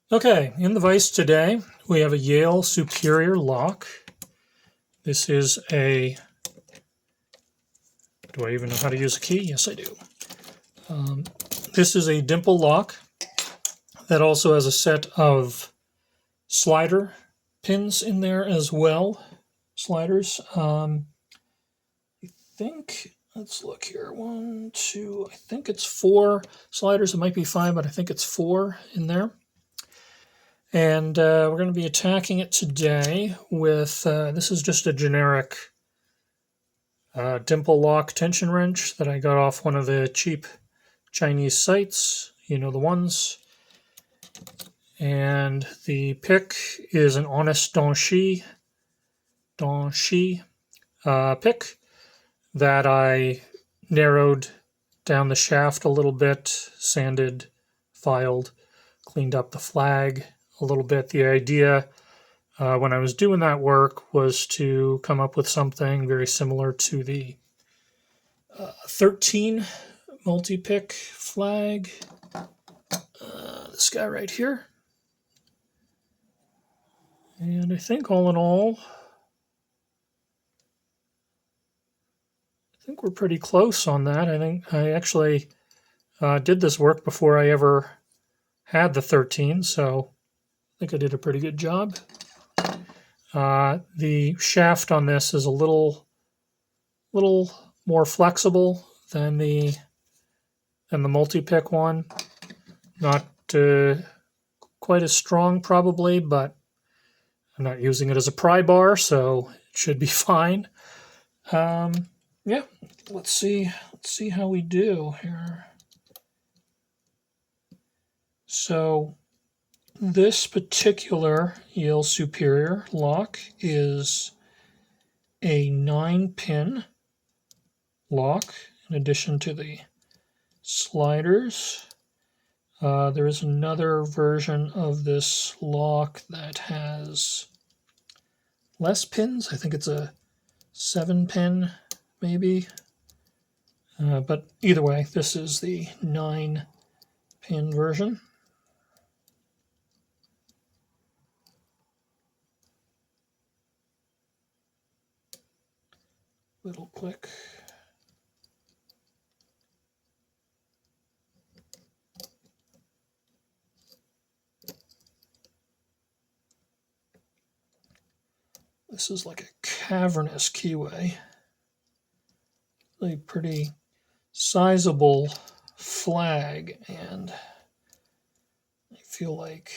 Okay, in the vise today, we have a Yale Superior lock. This is a, do I even know how to use a key? Yes, I do. This is a Dimple lock that also has a set of slider pins in there as well. Sliders. I think, let's look here. One, two, I think it's 4 sliders. It might be 5, but I think it's 4 in there. And we're going to be attacking it today with, this is just a generic Dimple lock tension wrench that I got off one of the cheap Chinese sites. You know the ones. And the pick is an Honest Donshi pick that I narrowed down the shaft a little bit, sanded, filed, cleaned up the flag a little bit. The idea when I was doing that work was to come up with something very similar to the 13 multi-pick flag. This guy right here. And I think all in all, I think we're pretty close on that. I think I actually did this work before I ever had the 13, so I think I did a pretty good job. The shaft on this is a little more flexible than the multi-pick one. Not quite as strong probably, but I'm not using it as a pry bar, so it should be fine. Yeah, let's see how we do here. So this particular Yale Superior lock is a 9-pin lock in addition to the sliders. There is another version of this lock that has less pins. I think it's a 7-pin maybe. But either way, this is the 9-pin version. Little click. This is like a cavernous keyway. A pretty sizable flag, and I feel like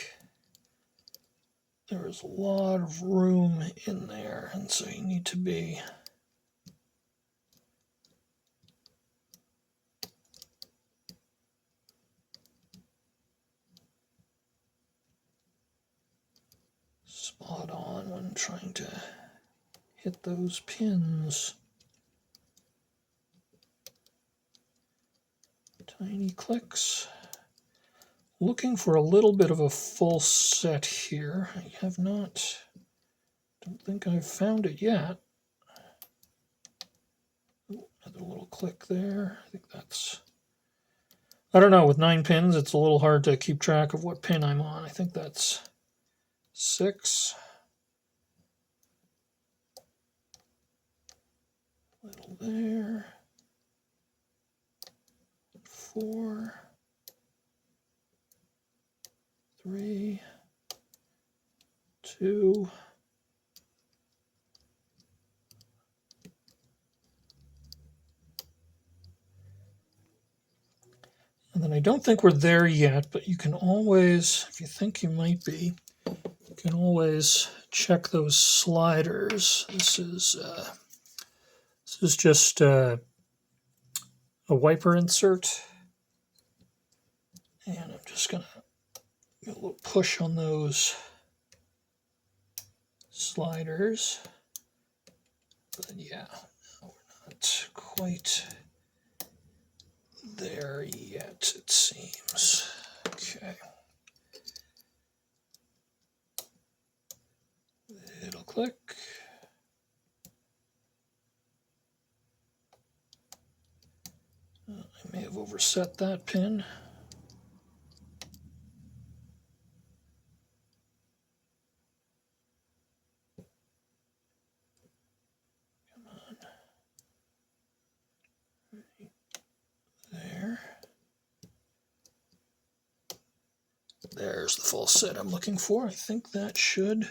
there is a lot of room in there, and so you need to be spot on when trying to hit those pins. Tiny clicks. Looking for a little bit of a full set here. I have not, don't think I've found it yet. Another little click there. I think that's, I don't know, with 9 pins it's a little hard to keep track of what pin I'm on. I think that's 6. Little there. 4. 3. 2. And then I don't think we're there yet, but you can always, if you think you might be, you can always check those sliders. This is just a wiper insert. And I'm just going to get a little push on those sliders. But yeah, we're not quite there yet, it seems. Okay. It'll click. I may have overset that pin. There's the full set I'm looking for. I think that should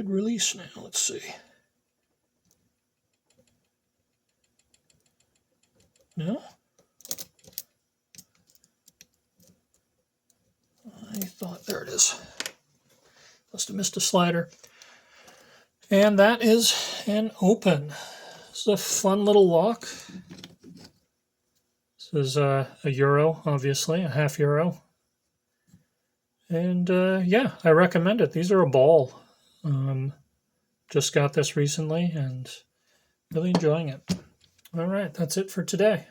release now. Let's see. No? I thought, there it is. Must have missed a slider. And that is an open. This is a fun little lock. This is a euro, obviously, a half euro. And yeah, I recommend it. These are a ball. Just got this recently and really enjoying it. All right, that's it for today.